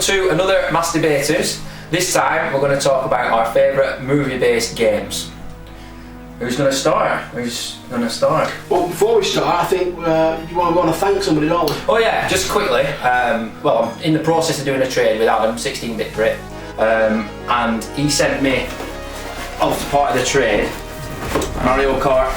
to another Masturbators. This time we're going to talk about our favourite movie-based games. Who's going to start? Well, before we start, I think you want to thank somebody, don't we? Oh yeah, just quickly. Well, I'm in the process of doing a trade with Adam, 16-bit Brit, and he sent me, as part of the trade, Mario Kart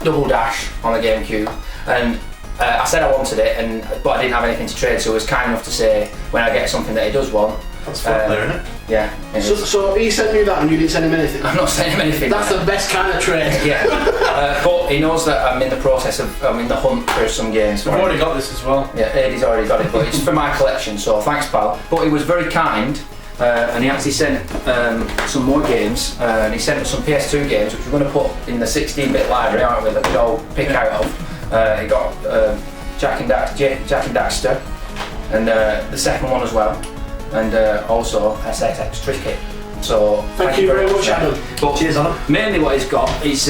Double Dash on the GameCube, and I said I wanted it, but I didn't have anything to trade, so he was kind enough to say when I get something that he does want. That's fun there, isn't it? Yeah. So he sent you that and you didn't send him anything? I'm not sending him anything. That's the best kind of trade. Yeah. But he knows that I'm in the process of, I'm in the hunt for some games. I've already got this as well. Yeah, Eddie's already got it, but it's for my collection, so thanks pal. But he was very kind, and he actually sent some more games, and he sent us some PS2 games which we're going to put in the 16-bit library, aren't we, that we all pick out of. He got Jack and Daxter, and the second one as well, and also SXX Tricky. So thank you very much, Adam. But cheers, Adam. Mainly what he's got is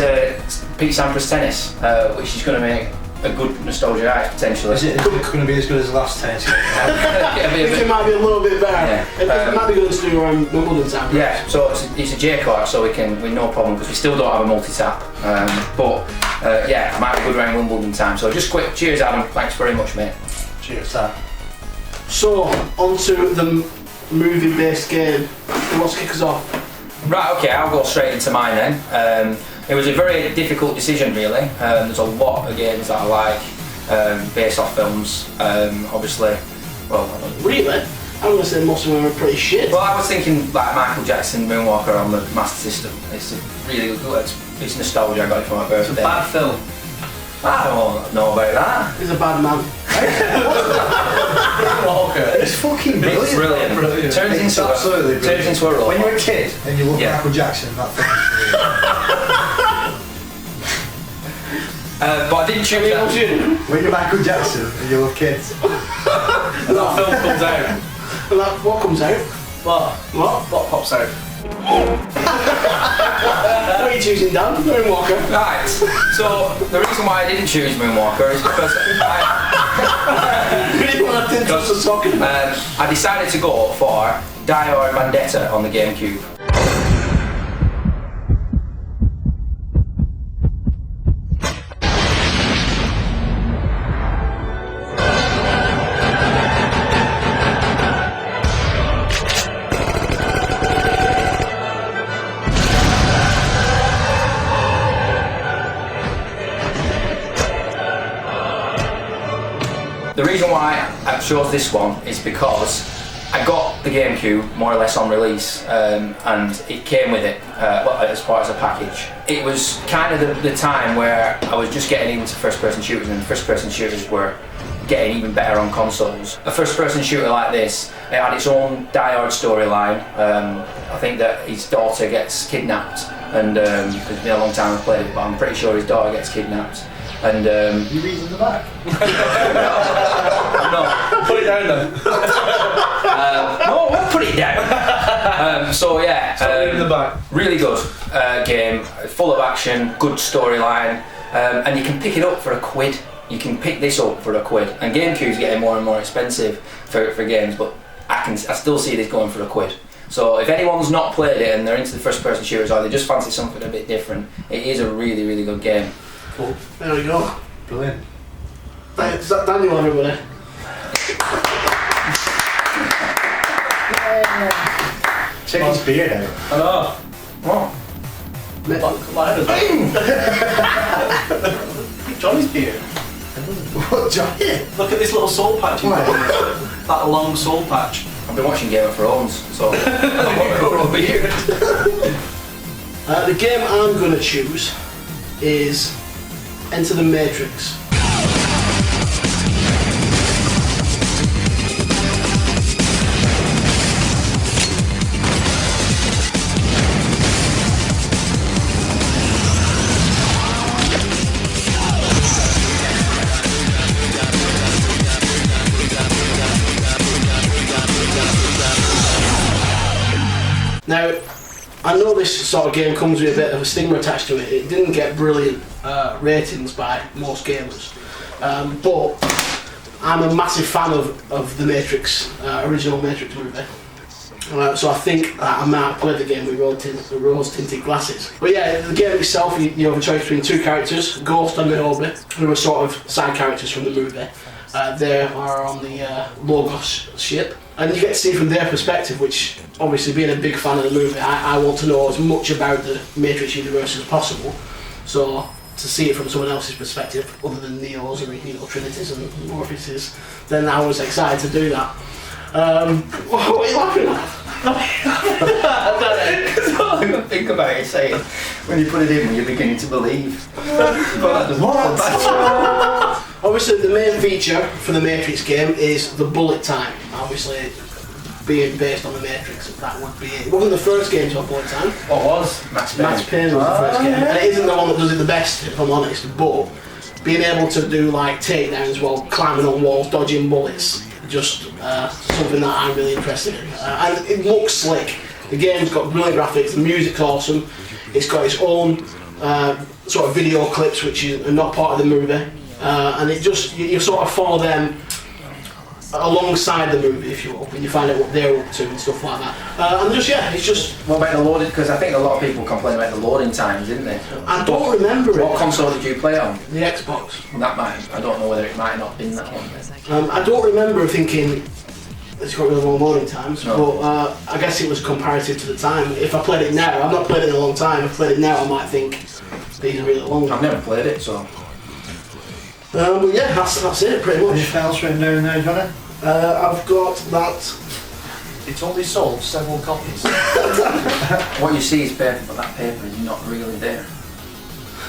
Pete Sampras Tennis, which is going to make a good nostalgia art potentially. Is it going to be as good as the last tennis game? I think it might be a little bit better. Yeah. It might be good to do Wimbledon time. Yeah, so it's a J-card, so we no problem, because we still don't have a multi-tap. Yeah, it might be good around Wimbledon time. So just quick, cheers Adam, thanks very much mate. Cheers, Sam. So, on to the movie-based game. Who wants to kick us off? Right, okay, I'll go straight into mine then. It was a very difficult decision really. There's a lot of games that I like based off films. Obviously, well, I don't know. Really? I'm going to say most of them are pretty shit. Well, I was thinking like Michael Jackson Moonwalker on the Master System. It's a really good, it's nostalgia, I got it for my birthday. It's a bad film. I don't know about that. He's a bad man. Moonwalker. It's fucking brilliant. It's brilliant. Turns It's into absolutely brilliant. Turns into a role. When you're a kid and you look Yeah. at Michael Jackson, that thing is But I didn't choose that. when you're Michael Jackson and you love kids. And that film comes out. And what comes out? What pops out? What are you choosing, Dan? Moonwalker. Right, so the reason why I didn't choose Moonwalker is because I decided to go for Die Hard Vendetta on the GameCube. The reason why I chose this one is because I got the GameCube more or less on release, and it came with it as part of a package. It was kind of the time where I was just getting into first-person shooters, and first-person shooters were getting even better on consoles. A first-person shooter like this, it had its own die-hard storyline. I think that his daughter gets kidnapped, and it's been a long time I've played it, but I'm pretty sure his daughter gets kidnapped. And You read in the back. no, Put it down then. no, we'll put it down. So yeah, in the back. really good game, full of action, good storyline, and you can pick it up for £1. You can pick this up for £1, and GameCube's getting more and more expensive for games, but I still see this going for £1. So if anyone's not played it and they're into the first-person shooters, or they just fancy something a bit different, it is a really, really good game. Cool. There we go. Brilliant. Is that Daniel, everybody? Check his beard out. I know. What? Mine is Johnny's beard. What, Johnny? Look at this little soul patch he's got. That long soul patch. I've been watching Game of Thrones, so I'm going to grow a beard. The game I'm going to choose is Enter the Matrix. Now, I know this sort of game comes with a bit of a stigma attached to it. It didn't get brilliant ratings by most gamers, but I'm a massive fan of the Matrix, original Matrix movie. So I think I might have played the game with rose-tinted glasses. But yeah, the game itself, you have a choice between two characters, Ghost and MichaelB, who are sort of side characters from the movie. They are on the Logos ship, and you get to see from their perspective, which obviously being a big fan of the movie, I want to know as much about the Matrix universe as possible. So to see it from someone else's perspective, other than Neo's and Trinities and Morpheuses, then I was excited to do that. What are you laughing at? I don't know. All I can think about is saying, when you put it in, when you're beginning to believe. Obviously, the main feature for the Matrix game is the bullet time. Obviously, being based on the Matrix, that would be it. It wasn't the first game to have bullet time. What was? Max Payne was the first game. And it isn't the one that does it the best, if I'm honest, but being able to do like takedowns while climbing on walls, dodging bullets, just something that I'm really interested in. And it looks slick. The game's got brilliant graphics, the music's awesome. It's got its own sort of video clips which are not part of the movie. And it just, you sort of follow them alongside the movie, if you will, when you find out what they're up to and stuff like that. And just, yeah, it's just... What about the loading? Because I think a lot of people complain about the loading times, didn't they? I don't remember it. What console did you play on? The Xbox. That might, I don't know whether it might have not been that one. I don't remember thinking it's got really long loading times, no. But I guess it was comparative to the time. If I played it now, I've not played it in a long time, if I played it now I might think these are really long. I've never played it, so... But yeah, that's it pretty much. Anything else written down there, Johnny? I've got that. It's only sold several copies. What you see is paper, but that paper is not really there.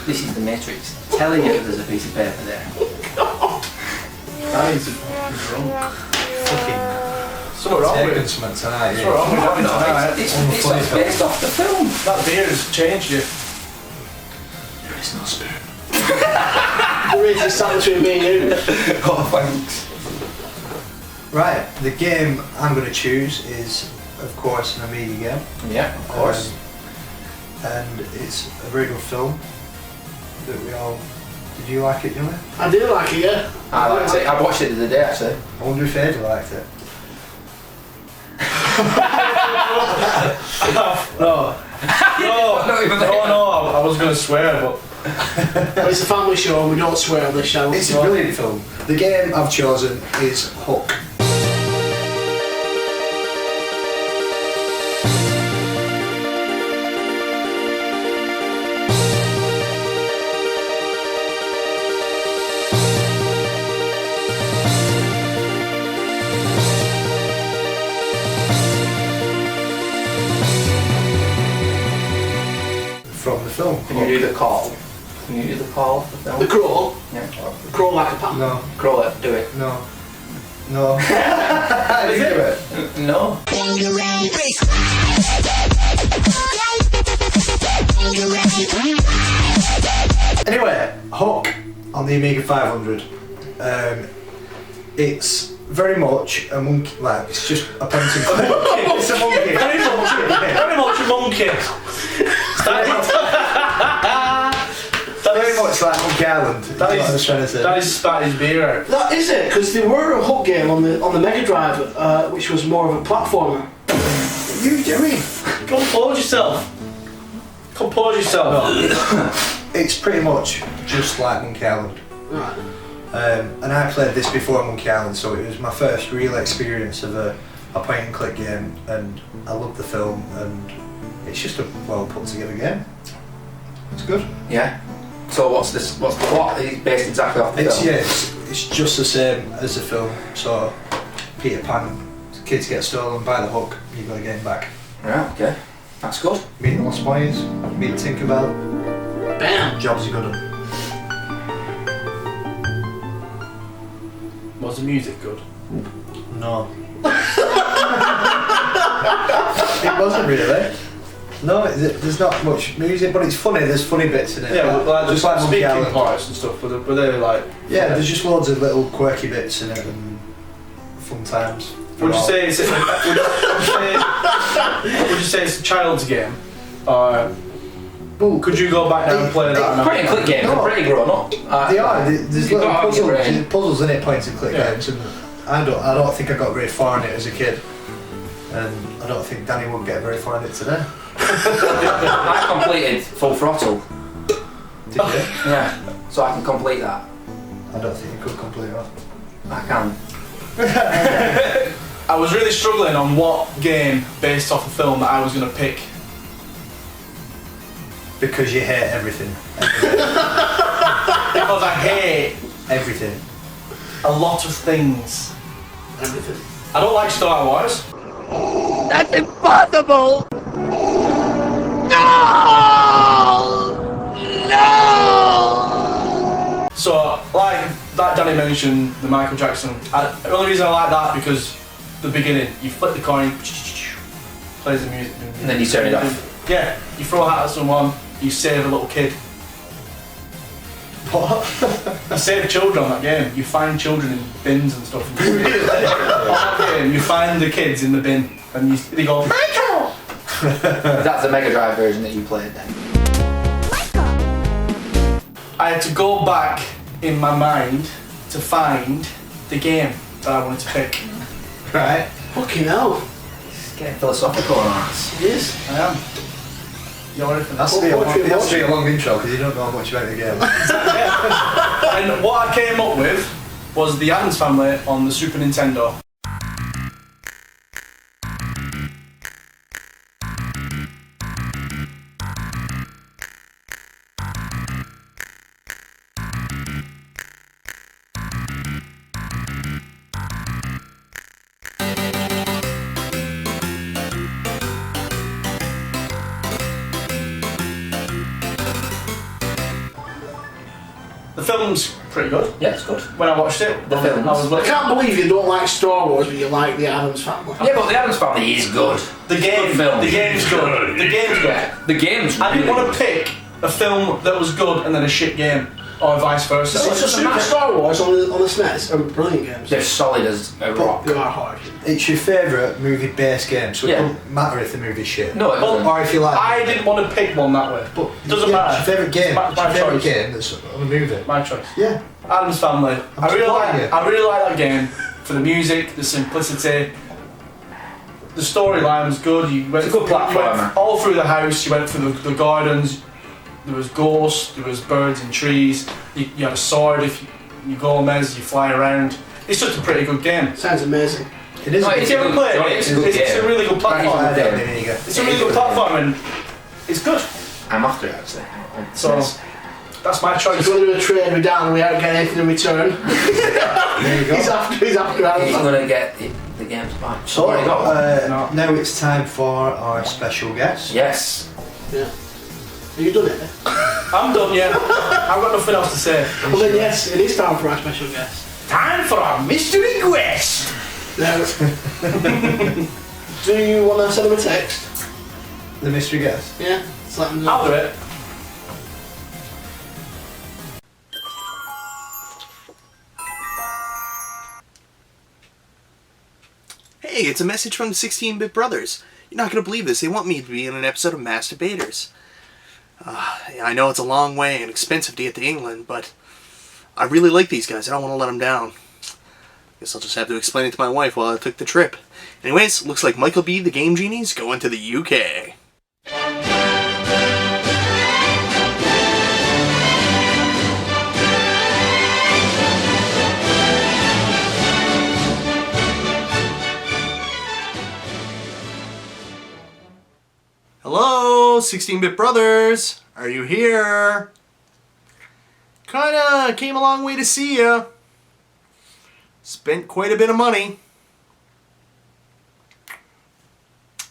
This is the Matrix telling you there's a piece of paper there. That is drunk. Fucking So wrong taking with something tonight. What's wrong with that? No, it's based off the film. That beer has changed you. There is no spoon. The race is sat between me and you. Oh, thanks. Right, the game I'm going to choose is, of course, an Amiga game. Yeah, of course. And it's a very good film that we all... Did you like it, Johnny? I do like it, yeah. I liked it. I watched it the other day, actually. I wonder if Ed liked it. No. I was going to swear, but... But it's a family show and we don't swear on this show. It's a brilliant film. The game I've chosen is Hook. From the film. Can you do the call? Can you do the call of the film? The crawl? Yeah. The crawl like a panther. No, Crawl it, do it. no, no. Did you do it? No. Anyway, Hook on the Amiga 500. It's very much a monkey, like it's just a point and click. It's a monkey. Very much a monkey. Very much like Monkey Island. That's what I was trying to say. That is spat his beer out. That is it, because there were a Hook game on the Mega Drive, which was more of a platformer. What are you doing? Compose yourself. Compose yourself. It's pretty much just like Monkey Island. Right. And I played this before Monkey Island, so it was my first real experience of a point and click game, and I loved the film, and it's just a well put together game. It's good. Yeah. So what's the plot? It's based exactly off the It's film. yeah, it's just the same as the film. So Peter Pan, kids get stolen by the Hook, you've got to get him back. Right, okay. That's good. Meet the Lost Boys, meet Tinkerbell, Bam! jobs you got done. Was the music good? No. It wasn't really. No, there's not much music, but it's funny. There's funny bits in it. Yeah, like just like Monkey speaking Island. parts and stuff, but they were like... Yeah, there's just loads of little quirky bits in it and fun times. Would you say it's would you say it's a child's game? Or But Could you go back now and play that? Point and click games are pretty grown up. They are. There's You've little got to have your brain. puzzles in it, point and click games, and I don't think I got very far in it as a kid, and I don't think Danny would get very far in it today. I completed Full Throttle. Did you? Yeah, so I can complete that. I don't think you could complete that. I can. I was really struggling on what game based off a film that I was going to pick. Because you hate everything. Because I hate Everything. a lot of things. everything. I don't like Star Wars. That's impossible! No! No! So, like that Danny mentioned, the Michael Jackson. The only reason I like that because the beginning, you flip the coin, plays the music, And then you turn it off. Yeah, you throw a hat at someone, you save a little kid. What? You save children on that game. You find children in bins and stuff. On that game, you find the kids in the bin, and they go, Michael! That's the Mega Drive version that you played then. I had to go back in my mind to find the game that I wanted to pick. Right. Fucking hell. It's getting philosophical on us. It is. I am. You ready for that? That's to be a long intro because you don't know much about the game. And what I came up with was the Addams Family on the Super Nintendo. The film's pretty good. Yeah, it's good. When I watched it, The films. I was I like, can't believe you don't like Star Wars, but you like the Addams Family. Yeah, but the Addams Family is good. the game, Good film. the game's good. The game's good. Yeah, the game's I didn't really want to good. pick a film that was good and then a shit game, or vice versa. So Super Star Wars on the SNES are brilliant games. They're solid as a But rock. they are hard. It's your favourite movie-based game, so it Yeah. doesn't matter if the movie's shit. No, it doesn't. Or if you like. I didn't want to pick one that way. But It doesn't yeah, matter. It's your favourite game. My It's your favourite choice. game that's on a movie. My choice. Yeah. Addams Family. I really supporting like. you. I really like that game for the music, the simplicity. The storyline was good. You went, It's a good you went platformer. all through the house. You went through the gardens. There was ghosts. There was birds and trees. You had a sword. If you Gomez, you fly around. It's just a pretty good game. Sounds amazing. It is. No, If you ever good- played it, it's a good it's a game. really good platform. I don't mean you. It's a really good platform and it's good. I'm after it actually. So that's my If choice. you want to do a trade with Dan and we don't get anything in return, There you go. he's after Addams He's Family. gonna get the games back. So Already got one. No. now it's time for our special guest. Yes. Yeah. Have you done it? I'm done, yeah. I've got nothing else to say. Well then yes, it is time for our special guest. Time for our mystery quest. Now, do you want to send them a text? The mystery guest. Yeah? Just let them know. I'll do it. Hey, it's a message from the 16-Bit Brothers. You're not going to believe this. They want me to be in an episode of Masturbators. I know it's a long way and expensive to get to England, but I really like these guys. I don't want to let them down. Guess I'll just have to explain it to my wife while I took the trip. Anyways, looks like MichaelB, the Game Genie's going to the UK. Hello, 16-Bit Brothers. Are you here? Kinda came a long way to see ya. Spent quite a bit of money.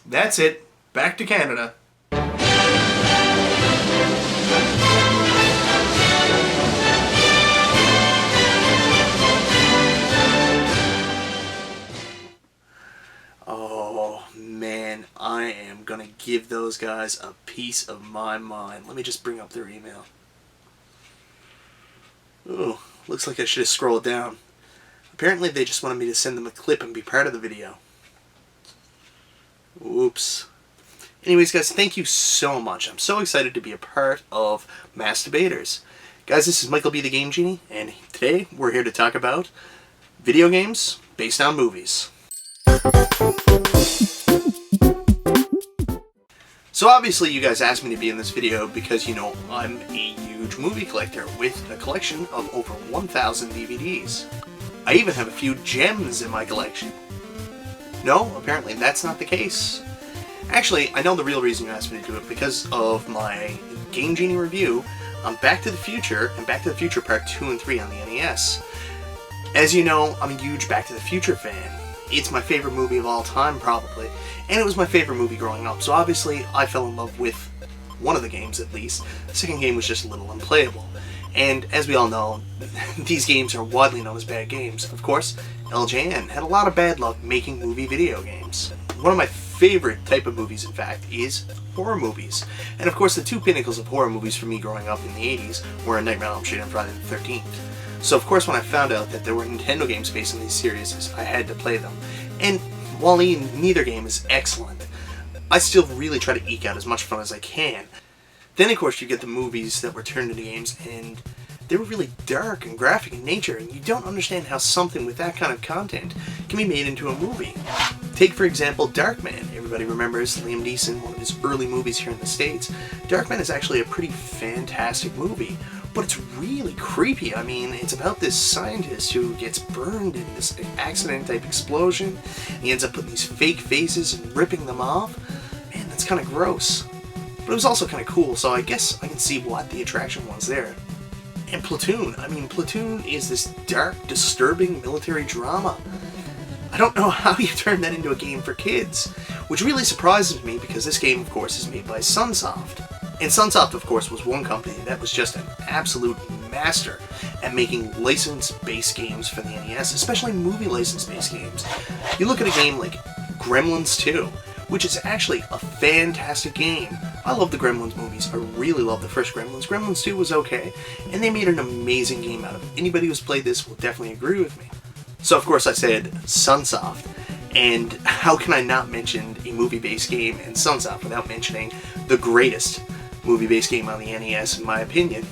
That's it. Back to Canada. Oh man, I am gonna give those guys a piece of my mind. Let me just bring up their email. Ooh, looks like I should have scrolled down. Apparently they just wanted me to send them a clip and be part of the video. Oops. Anyways, guys, thank you so much. I'm so excited to be a part of Masturbators. Guys, this is MichaelB the Game Genie, and today we're here to talk about video games based on movies. So obviously you guys asked me to be in this video because, you know, I'm a huge movie collector with a collection of over 1,000 DVDs. I even have a few gems in my collection. No, apparently that's not the case. Actually, I know the real reason you asked me to do it, because of my Game Genie review on Back to the Future and Back to the Future Part 2 and 3 on the NES. As you know, I'm a huge Back to the Future fan. It's my favorite movie of all time, probably, and it was my favorite movie growing up, so obviously I fell in love with one of the games at least. The second game was just a little unplayable. And as we all know, these games are widely known as bad games. Of course, LJN had a lot of bad luck making movie video games. One of my favorite type of movies, in fact, is horror movies. And of course, the two pinnacles of horror movies for me growing up in the 80s were Nightmare on Elm Street and Friday the 13th. So of course, when I found out that there were Nintendo games based on these series, I had to play them. And while neither game is excellent, I still really try to eke out as much fun as I can. Then of course you get the movies that were turned into games, and they were really dark and graphic in nature, and you don't understand how something with that kind of content can be made into a movie. Take for example Darkman. Everybody remembers Liam Neeson, one of his early movies here in the States. Darkman is actually a pretty fantastic movie, but it's really creepy. I mean, it's about this scientist who gets burned in this accident-type explosion. He ends up putting these fake faces and ripping them off. Man, that's kind of gross. But it was also kind of cool, so I guess I can see what the attraction was there. And Platoon. I mean, Platoon is this dark, disturbing military drama. I don't know how you turn that into a game for kids, which really surprises me because this game, of course, is made by Sunsoft. And Sunsoft, of course, was one company that was just an absolute master at making license-based games for the NES, especially movie license-based games. You look at a game like Gremlins 2, which is actually a fantastic game. I love the Gremlins movies. I really love the first Gremlins. Gremlins 2 was okay, and they made an amazing game out of it. Anybody who's played this will definitely agree with me. So of course I said Sunsoft, and how can I not mention a movie-based game in Sunsoft without mentioning the greatest movie-based game on the NES, in my opinion?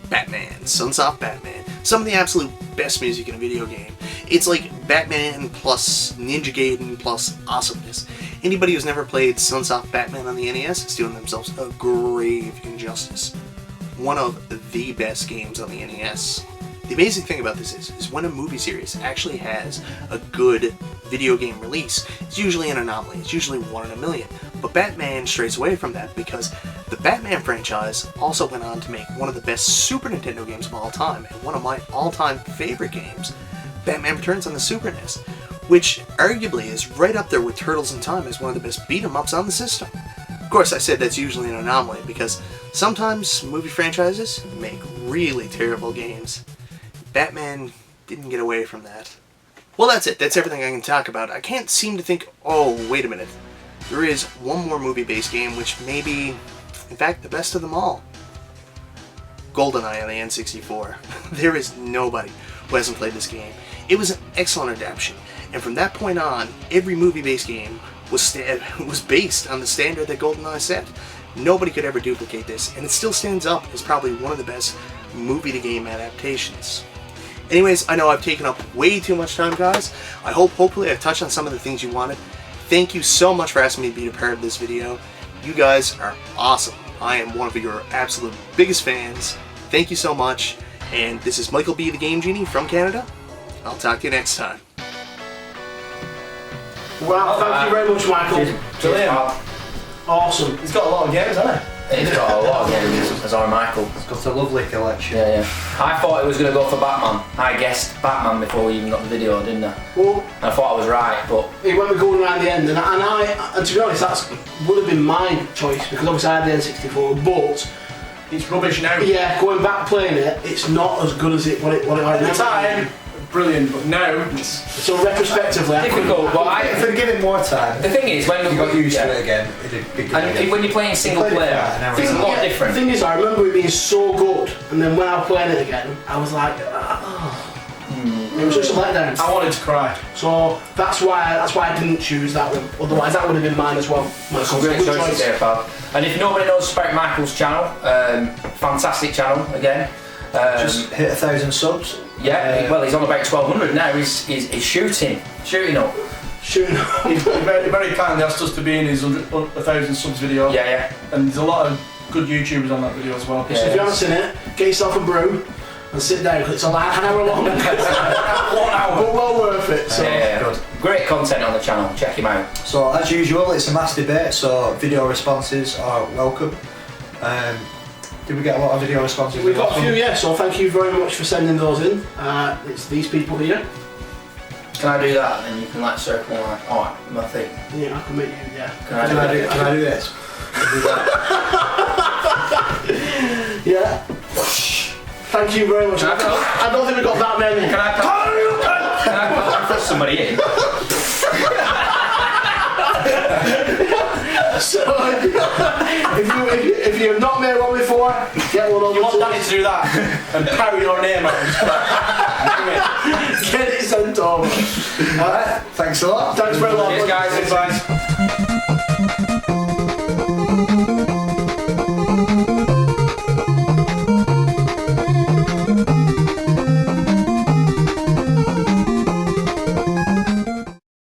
Batman. Sunsoft Batman. Some of the absolute best music in a video game. It's like Batman plus Ninja Gaiden plus awesomeness. Anybody who's never played Sunsoft Batman on the NES is doing themselves a grave injustice. One of the best games on the NES. The amazing thing about this is when a movie series actually has a good video game release, it's usually an anomaly. It's usually 1 in a million. But Batman strays away from that because the Batman franchise also went on to make one of the best Super Nintendo games of all time, and one of my all-time favorite games, Batman Returns on the Super NES, which arguably is right up there with Turtles in Time as one of the best beat-em-ups on the system. Of course, I said that's usually an anomaly because sometimes movie franchises make really terrible games. Batman didn't get away from that. Well, that's it. That's everything I can talk about. I can't seem to think, oh, wait a minute. There is one more movie-based game which may be, in fact, the best of them all. GoldenEye on the N64. There is nobody who hasn't played this game. It was an excellent adaptation, and from that point on, every movie-based game was based on the standard that GoldenEye set. Nobody could ever duplicate this, and it still stands up as probably one of the best movie-to-game adaptations. Anyways, I know I've taken up way too much time, guys. I hopefully I've touched on some of the things you wanted. Thank you so much for asking me to be a part of this video. You guys are awesome. I am one of your absolute biggest fans. Thank you so much. And this is MichaelB the Game Genie from Canada. I'll talk to you next time. Well, thank you very much, Michael. Brilliant. Awesome. He's got a lot of games, hasn't he? He's got a lot of games, as our Michael. It's got a lovely collection. Yeah. I thought it was going to go for Batman. I guessed Batman before we even got the video, didn't I? Well, I thought I was right, but it went going around the end, and to be honest, that would have been my choice because obviously I had the N64, but It's rubbish now. yeah, going back playing it, it's not as good as what it was At the time, brilliant, but now it's... So retrospectively, I couldn't- difficult. But If they'd given more time, the thing is, when you got used yeah. to it again, it'd be good And again. when you're playing single Played it player, for an hour. it's a lot The different. thing is, I remember it being so good, and then when I was playing it again, I was like, oh. It was just a letdown. I wanted to cry. So that's why I didn't choose that one. Otherwise, that would have been mine as well. Some great choices there, pal. And if nobody knows about Michael's channel, fantastic channel again. Just hit 1,000 subs. Yeah, well, he's on about 1,200 now. He's shooting up. He's very kindly asked us to be in his 1,000 subs video. Yeah. And there's a lot of good YouTubers on that video as well. So if you haven't seen it, get yourself a brew and sit down. It's like an hour long. 1 hour, but well worth it. So Good. Great content on the channel. Check him out. So as usual, it's a mass debate, so video responses are welcome. Did we get a lot of video responses? we got a few, yeah. So thank you very much for sending those in. It's these people here. Can I do that? And you can like circle and like, oh, my thing. Yeah, I can make you. Yeah. Can I do this? Yeah. Thank you very much. Can I I don't think we got that many. Can I put somebody in? So, if you have not made one before, get one on. You want Danny to do that and carry your name out. Get it sent over. Alright, thanks a lot. Thanks very much. Cheers, guys. Bye.